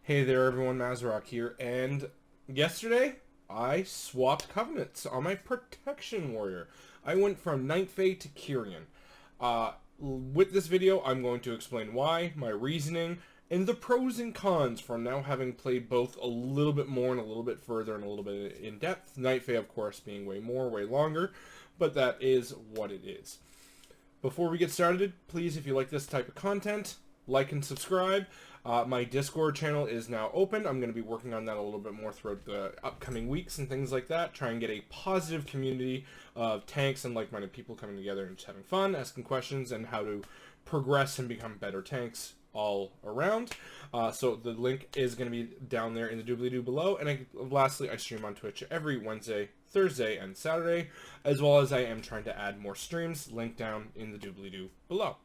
Hey there everyone, Mazrock here, and yesterday I swapped covenants on my protection warrior. I went from Night Fae to Kyrian. With this video, I'm going to explain why, my reasoning, and the pros and cons from now having played both a little bit more and a little bit further and a little bit in depth. Night Fae, of course, being way more, way longer, but that is what it is. Before we get started, please, if you like this type of content, like and subscribe. My Discord channel is now open. I'm going to be working on that a little bit more throughout the upcoming weeks and things like that. Try and get a positive community of tanks and like-minded people coming together and just having fun, asking questions, and how to progress and become better tanks all around. So the link is going to be down there in the doobly-doo below. And lastly, I stream on Twitch every Wednesday, Thursday, and Saturday, as well as I am trying to add more streams. Link down in the doobly-doo below.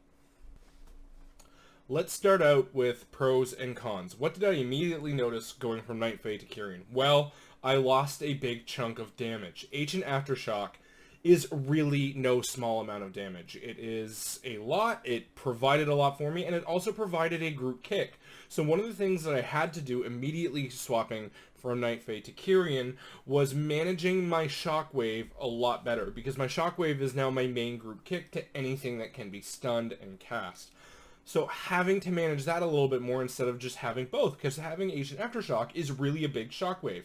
Let's start out with pros and cons. What did I immediately notice going from Night Fae to Kyrian? Well, I lost a big chunk of damage. Ancient Aftershock is really no small amount of damage. It is a lot, it provided a lot for me, and it also provided a group kick. So one of the things that I had to do immediately swapping from Night Fae to Kyrian was managing my shockwave a lot better, because my shockwave is now my main group kick to anything that can be stunned and cast. So having to manage that a little bit more instead of just having both, because having Ancient Aftershock is really a big shockwave.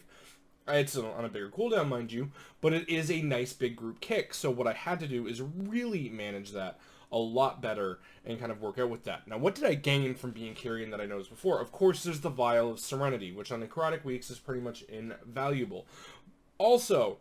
It's on a bigger cooldown, mind you, but it is a nice big group kick. So what I had to do is really manage that a lot better and kind of work out with that. Now, what did I gain from being Kyrian that I noticed before? Of course, there's the Vial of Serenity, which on necrotic weeks is pretty much invaluable. Also,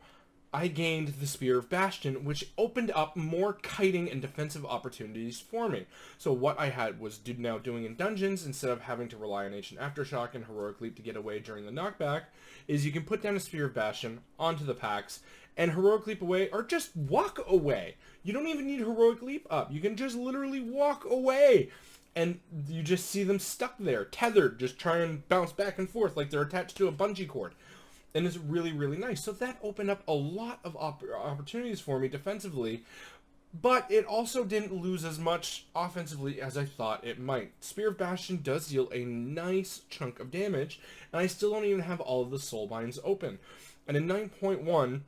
I gained the Spear of Bastion, which opened up more kiting and defensive opportunities for me. So what I had was now doing in dungeons, instead of having to rely on Ancient Aftershock and Heroic Leap to get away during the knockback, is you can put down a Spear of Bastion onto the packs, and Heroic Leap away, or just walk away. You don't even need Heroic Leap up. You can just literally walk away. And you just see them stuck there, tethered, just trying to bounce back and forth like they're attached to a bungee cord. And it's really, really nice. So that opened up a lot of opportunities for me defensively, but it also didn't lose as much offensively as I thought it might. Spear of Bastion does deal a nice chunk of damage, and I still don't even have all of the soulbinds open. And in 9.1,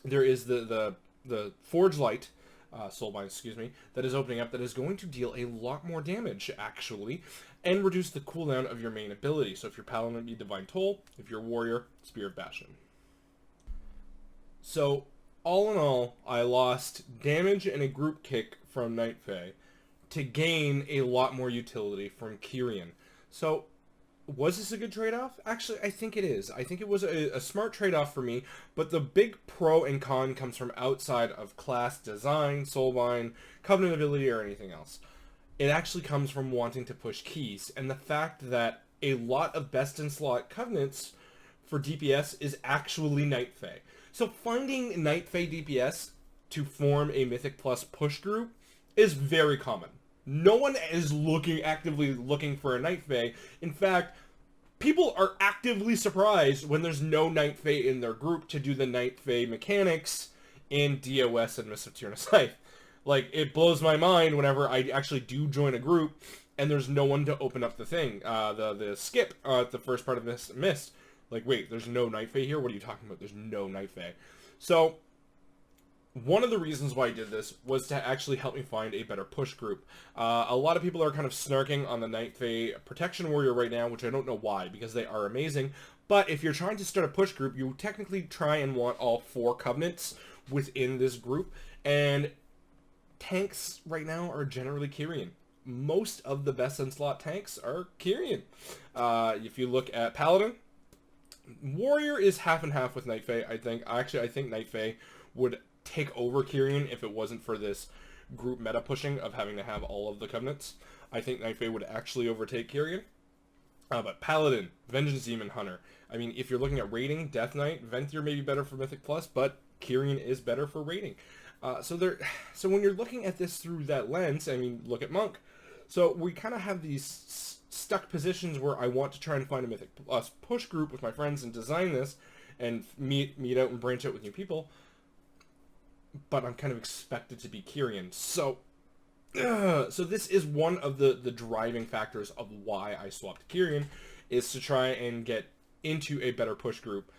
there is the Forge Light, soulbind, excuse me, that is opening up that is going to deal a lot more damage, actually, and reduce the cooldown of your main ability. So if you're Paladin, it'd be Divine Toll. If you're Warrior, Spear of Bastion. So, all in all, I lost damage and a group kick from Night Fae to gain a lot more utility from Kyrian. So, was this a good trade-off? Actually, I think it is. I think it was a smart trade-off for me, but the big pro and con comes from outside of class design, soulbind, covenant ability, or anything else. It actually comes from wanting to push keys, and the fact that a lot of best-in-slot covenants for DPS is actually Night Fae. So finding Night Fae DPS to form a Mythic Plus push group is very common. No one is actively looking for a Night Fae. In fact, people are actively surprised when there's no Night Fae in their group to do the Night Fae mechanics in DOS and Mists of Tyranid Scythe. Like, it blows my mind whenever I actually do join a group and there's no one to open up the thing, the skip at the first part of this Mist. Like, wait, there's no Night Fae here? What are you talking about? There's no Night Fae. So, one of the reasons why I did this was to actually help me find a better push group. A lot of people are kind of snarking on the Night Fae Protection Warrior right now, which I don't know why, because they are amazing. But if you're trying to start a push group, you technically try and want all 4 covenants within this group. And tanks right now are generally Kyrian. Most of the best-in-slot tanks are Kyrian. If you look at Paladin, Warrior is half and half with Night Fae, I think. Actually, I think Night Fae would take over Kyrian if it wasn't for this group meta pushing of having to have all of the covenants. I think Night Fae would actually overtake Kyrian. But Paladin, Vengeance Demon Hunter. I mean, if you're looking at rating, Death Knight, Venthyr may be better for Mythic Plus, but Kyrian is better for rating. So when you're looking at this through that lens, I mean, look at Monk. So we kind of have these stuck positions where I want to try and find a Mythic Plus push group with my friends and design this and meet out and branch out with new people. But I'm kind of expected to be Kyrian. So this is one of the driving factors of why I swapped Kyrian, is to try and get into a better push group,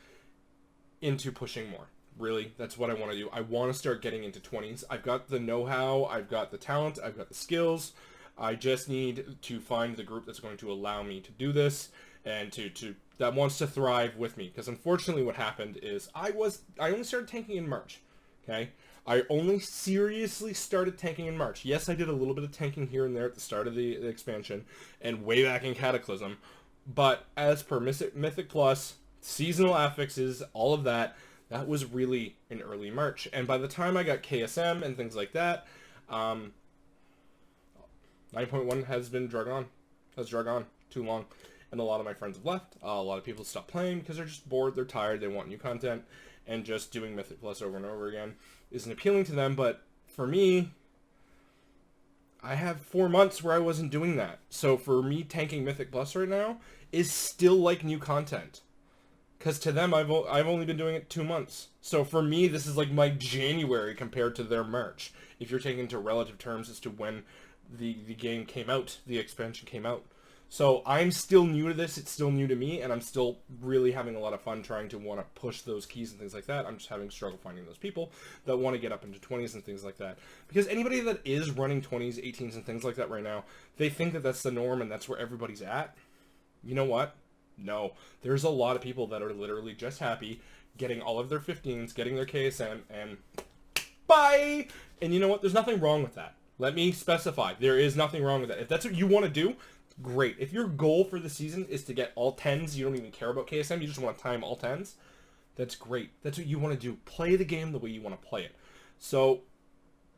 into pushing more. Really, that's what I want to do. I want to start getting into 20s. I've got the know-how, I've got the talent, I've got the skills. I just need to find the group that's going to allow me to do this, and to that wants to thrive with me. Because unfortunately what happened is I only started tanking in March. Okay? I only seriously started tanking in March. Yes, I did a little bit of tanking here and there at the start of the expansion and way back in Cataclysm. But as per Mythic Plus, seasonal affixes, all of that, that was really in early March. And by the time I got KSM and things like that, 9.1 has drug on too long. And a lot of my friends have left. A lot of people stopped playing because they're just bored, they're tired, they want new content. And just doing Mythic Plus over and over again isn't appealing to them. But for me, I have 4 months where I wasn't doing that. So for me, tanking Mythic Plus right now is still like new content. Because to them, I've only been doing it 2 months. So for me, this is like my January compared to their March. If you're taking into relative terms as to when the game came out, the expansion came out. So I'm still new to this, it's still new to me, and I'm still really having a lot of fun trying to want to push those keys and things like that. I'm just having struggle finding those people that want to get up into 20s and things like that. Because anybody that is running 20s, 18s, and things like that right now, they think that that's the norm and that's where everybody's at. You know what? No. There's a lot of people that are literally just happy getting all of their 15s, getting their KSM, and bye! And you know what? There's nothing wrong with that. Let me specify. There is nothing wrong with that. If that's what you want to do, great. If your goal for the season is to get all 10s, you don't even care about KSM, you just want to time all 10s, that's great. That's what you want to do. Play the game the way you want to play it. So,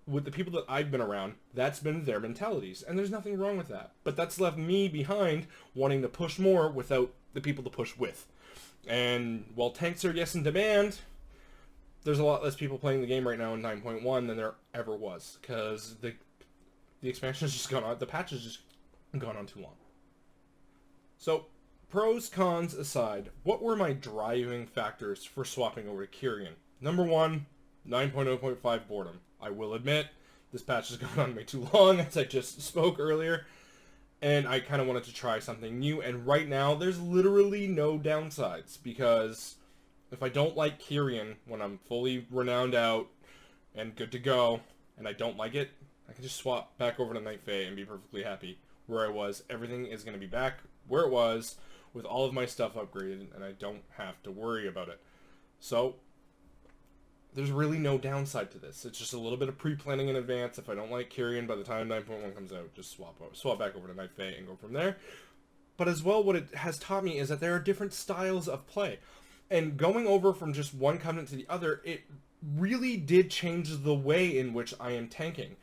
with the people that I've been around, that's been their mentalities, and there's nothing wrong with that. But that's left me behind wanting to push more without the people to push with. And while tanks are yes in demand, there's a lot less people playing the game right now in 9.1 than there ever was, because the expansion has just gone on, the patch has just gone on too long. So, pros, cons aside, what were my driving factors for swapping over to Kyrian? Number one, 9.0.5 boredom. I will admit, this patch has gone on way too long, as I just spoke earlier, and I kind of wanted to try something new, and right now, there's literally no downsides, because if I don't like Kyrian, when I'm fully renowned out and good to go, and I don't like it, I can just swap back over to Night Fae and be perfectly happy where I was. Everything is going to be back where it was, with all of my stuff upgraded, and I don't have to worry about it. So, there's really no downside to this. It's just a little bit of pre-planning in advance. If I don't like Kyrian by the time 9.1 comes out, just swap back over to Night Fae and go from there. But as well, what it has taught me is that there are different styles of play. And going over from just one covenant to the other, it really did change the way in which I am tanking.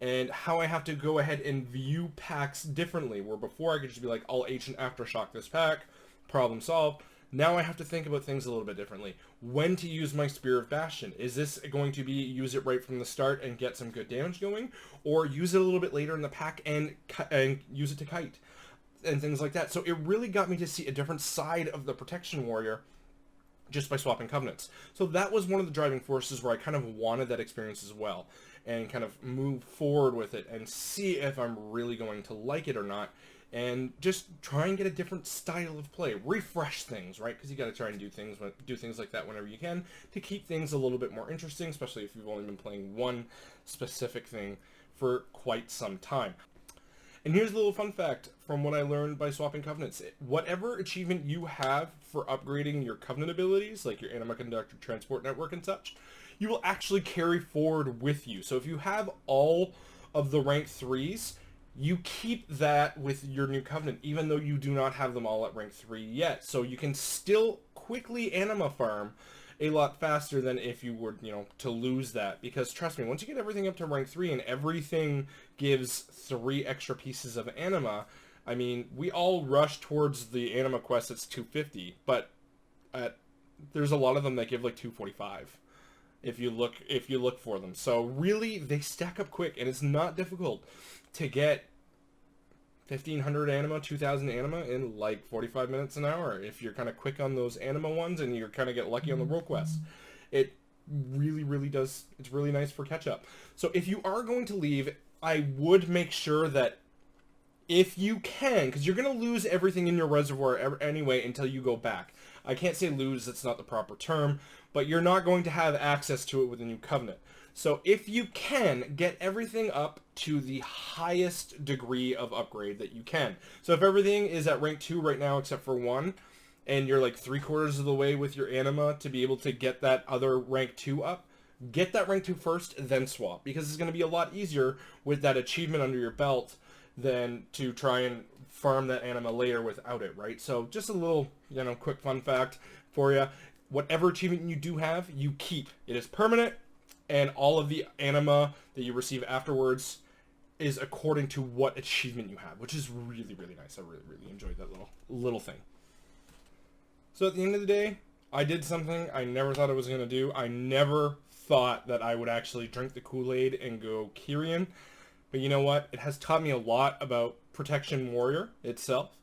And how I have to go ahead and view packs differently. Where before I could just be like, I'll Ancient Aftershock this pack, problem solved. Now I have to think about things a little bit differently. When to use my Spear of Bastion. Is this going to be use it right from the start and get some good damage going? Or use it a little bit later in the pack and use it to kite? And things like that. So it really got me to see a different side of the Protection Warrior just by swapping covenants. So that was one of the driving forces where I kind of wanted that experience as well. And kind of move forward with it and see if I'm really going to like it or not. And just try and get a different style of play. Refresh things, right? Because you got to try and do things like that whenever you can to keep things a little bit more interesting, especially if you've only been playing one specific thing for quite some time. And here's a little fun fact from what I learned by swapping covenants. Whatever achievement you have for upgrading your covenant abilities, like your Anima Conductor, Transport Network, and such, you will actually carry forward with you. So if you have all of the rank 3s, you keep that with your new covenant, even though you do not have them all at rank 3 yet. So you can still quickly anima farm a lot faster than if you were, to lose that. Because trust me, once you get everything up to rank 3 and everything gives 3 extra pieces of anima, I mean, we all rush towards the anima quest that's 250, but there's a lot of them that give like 245. If you look for them. So really, they stack up quick, and it's not difficult to get 1,500 anima, 2,000 anima in like 45 minutes an hour. If you're kind of quick on those anima ones and you kind of get lucky on the world quests. It really, really does. It's really nice for catch up. So if you are going to leave, I would make sure that if you can, because you're going to lose everything in your reservoir anyway until you go back. I can't say lose, that's not the proper term, but you're not going to have access to it with the new covenant. So if you can, get everything up to the highest degree of upgrade that you can. So if everything is at rank 2 right now except for 1, and you're like 3/4 of the way with your anima to be able to get that other rank 2 up, get that rank 2 first, then swap. Because it's going to be a lot easier with that achievement under your belt than to try and farm that anima later without it, right? So just a little, quick fun fact for you. Whatever achievement you do have, you keep. It is permanent, and all of the anima that you receive afterwards is according to what achievement you have, which is really, really nice. I really, really enjoyed that little thing. So at the end of the day, I did something I never thought I was going to do. I never thought that I would actually drink the Kool-Aid and go Kyrian. But you know what? It has taught me a lot about Protection Warrior itself,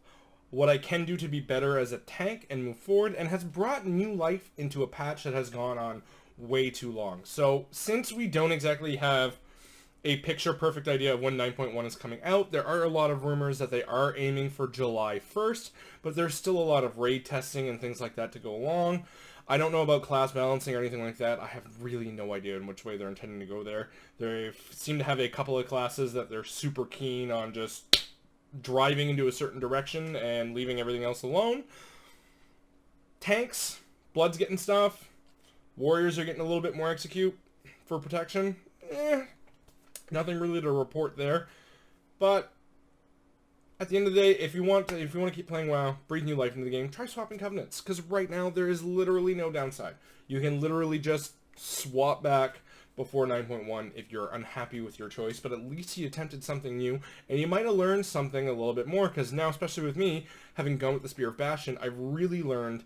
what I can do to be better as a tank and move forward, and has brought new life into a patch that has gone on way too long. So since we don't exactly have a picture-perfect idea of when 9.1 is coming out, there are a lot of rumors that they are aiming for July 1st, but there's still a lot of raid testing and things like that to go along. I don't know about class balancing or anything like that. I have really no idea in which way they're intending to go there. They seem to have a couple of classes that they're super keen on just driving into a certain direction and leaving everything else alone. Tanks, Blood's getting stuff. Warriors are getting a little bit more execute for protection. Nothing really to report there. But at the end of the day, if you want to keep playing WoW, breathe new life into the game, try swapping covenants, because right now there is literally no downside. You can literally just swap back before 9.1 if you're unhappy with your choice, but at least you attempted something new, and you might have learned something a little bit more, because now, especially with me, having gone with the Spear of Bastion, I've really learned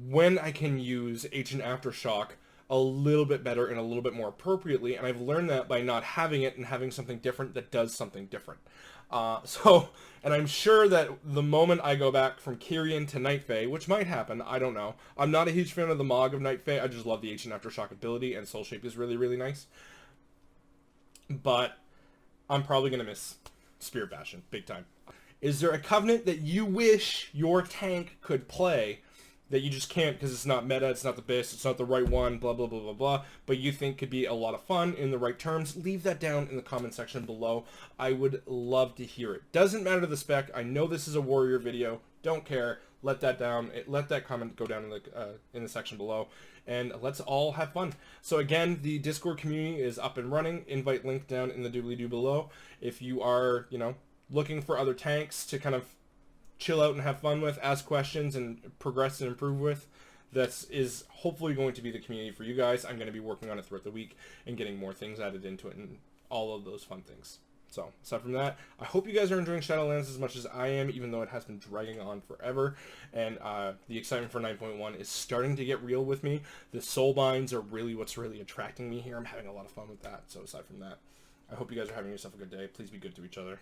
when I can use Ancient Aftershock a little bit better and a little bit more appropriately, and I've learned that by not having it and having something different that does something different. And I'm sure that the moment I go back from Kyrian to Night Fae, which might happen, I don't know. I'm not a huge fan of the Mog of Night Fae, I just love the Ancient Aftershock ability, and Soul Shape is really, really nice. But I'm probably going to miss Spear Bastion, big time. Is there a covenant that you wish your tank could play that you just can't because it's not meta, it's not the best, it's not the right one, blah, blah, blah, blah, blah, but you think could be a lot of fun in the right terms? Leave that down in the comment section below. I would love to hear it. Doesn't matter the spec. I know this is a warrior video. Don't care. Let that comment go down in the section below, and let's all have fun. So again, the Discord community is up and running. Invite link down in the doobly-doo below. If you are, looking for other tanks to kind of chill out and have fun with, ask questions, and progress and improve with, this is hopefully going to be the community for you guys. I'm going to be working on it throughout the week and getting more things added into it and all of those fun things. So, aside from that, I hope you guys are enjoying Shadowlands as much as I am, even though it has been dragging on forever, and the excitement for 9.1 is starting to get real with me. The soulbinds are really what's really attracting me here. I'm having a lot of fun with that. So, aside from that, I hope you guys are having yourself a good day. Please be good to each other.